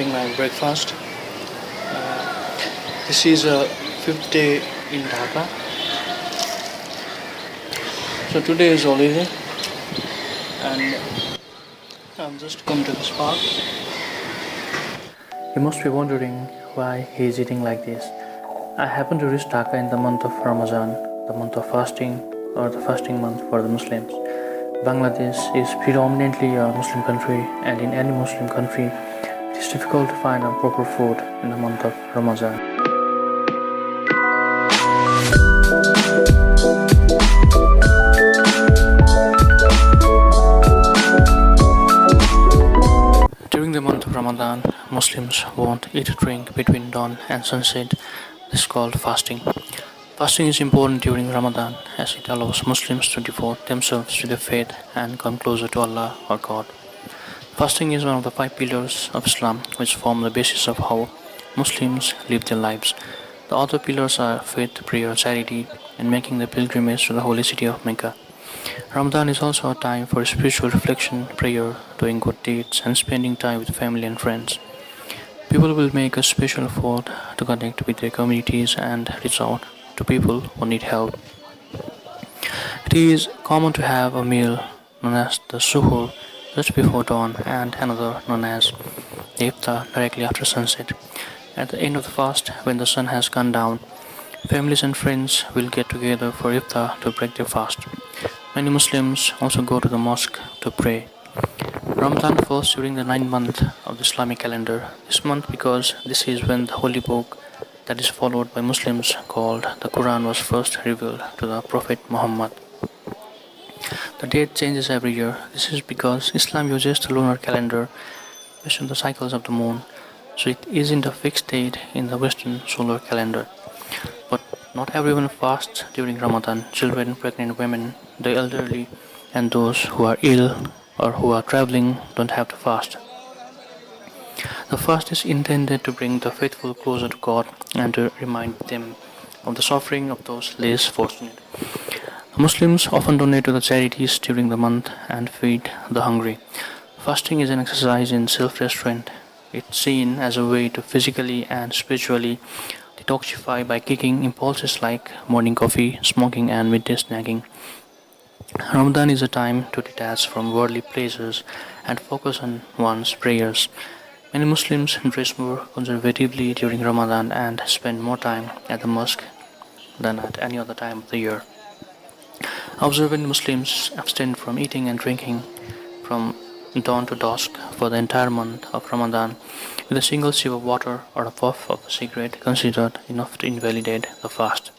having my breakfast. This is a fifth day in Dhaka. So today is holiday, and I'm just come to this park. You must be wondering why he is eating like this. I happen to reach Dhaka in the month of Ramadan, the month of fasting, or the fasting month for the Muslims. Bangladesh is predominantly a Muslim country, and in any Muslim country, it is difficult to find a proper food in the month of Ramadan. During the month of Ramadan, Muslims won't eat or drink between dawn and sunset. This is called fasting. Fasting is important during Ramadan as it allows Muslims to devote themselves to their faith and come closer to Allah or God. Fasting is one of the five pillars of Islam which form the basis of how Muslims live their lives. The other pillars are faith, prayer, charity, and making the pilgrimage to the holy city of Mecca. Ramadan is also a time for spiritual reflection, prayer, doing good deeds, and spending time with family and friends. People will make a special effort to connect with their communities and reach out to people who need help. It is common to have a meal known as the suhoor just before dawn and another known as the iftar directly after sunset. At the end of the fast, when the sun has gone down, families and friends will get together for iftar to break their fast. Many Muslims also go to the mosque to pray. Ramadan falls during the ninth month of the Islamic calendar. This month because this is when the holy book that is followed by Muslims called the Quran was first revealed to the Prophet Muhammad. The date changes every year. This is because Islam uses the lunar calendar based on the cycles of the moon, so it isn't a fixed date in the Western solar calendar. But not everyone fasts during Ramadan. Children, pregnant women, the elderly, and those who are ill or who are traveling don't have to fast. The fast is intended to bring the faithful closer to God and to remind them of the suffering of those less fortunate. Muslims often donate to the charities during the month and feed the hungry. Fasting is an exercise in self-restraint. It's seen as a way to physically and spiritually detoxify by kicking impulses like morning coffee, smoking, and midday snacking. Ramadan is a time to detach from worldly pleasures and focus on one's prayers. Many Muslims dress more conservatively during Ramadan and spend more time at the mosque than at any other time of the year. Observant Muslims abstain from eating and drinking from dawn to dusk for the entire month of Ramadan, with a single sip of water or a puff of a cigarette considered enough to invalidate the fast.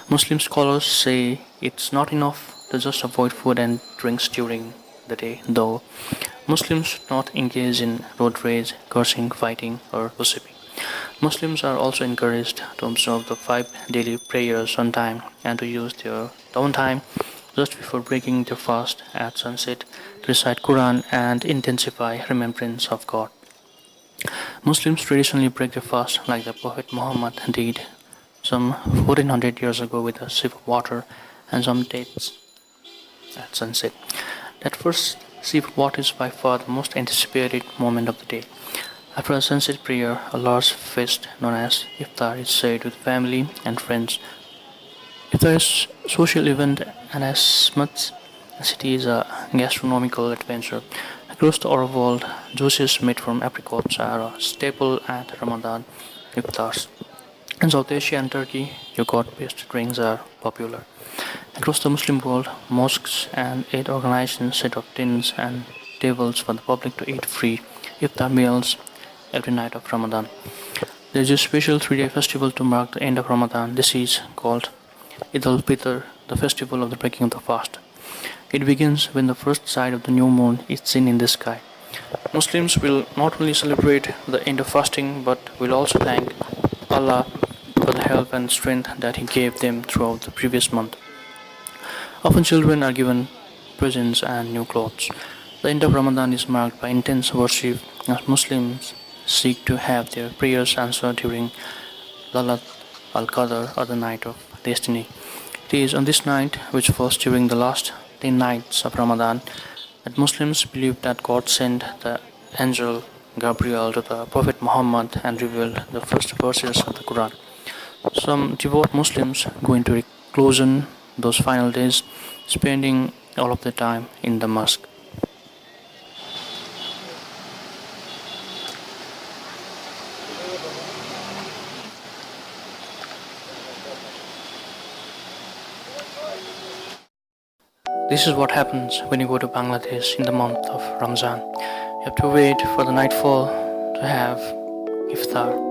Muslim scholars say it's not enough to just avoid food and drinks during the day, though Muslims should not engage in road rage, cursing, fighting, or gossiping. Muslims are also encouraged to observe the five daily prayers on time and to use their downtime just before breaking their fast at sunset to recite Quran and intensify remembrance of God. Muslims traditionally break their fast like the Prophet Muhammad did some 1400 years ago with a sip of water and some dates at sunset. That first sip of water is by far the most anticipated moment of the day. After a sunset prayer, a large feast known as iftar is shared with family and friends. Iftar is a social event and as much as it is a gastronomical adventure. Across the Arab world, juices made from apricots are a staple at Ramadan iftars. In South Asia and Turkey, yogurt-based drinks are popular. Across the Muslim world, mosques and aid organizations set up tents and tables for the public to eat free iftar meals every night of Ramadan. There is a special 3-day festival to mark the end of Ramadan. This is called Eid al-Fitr, the festival of the breaking of the fast. It begins when the first sight of the new moon is seen in the sky. Muslims will not only celebrate the end of fasting but will also thank Allah for the help and strength that He gave them throughout the previous month. Often children are given presents and new clothes. The end of Ramadan is marked by intense worship as Muslims seek to have their prayers answered during Lalat al-Qadr or the night of destiny. It is on this night, which falls during the last 10 nights of Ramadan, that Muslims believe that God sent the angel Gabriel to the Prophet Muhammad and revealed the first verses of the Quran. Some devout Muslims go into reclusion those final days, spending all of their time in the mosque. This is what happens when you go to Bangladesh in the month of Ramzan. You have to wait for the nightfall to have iftar.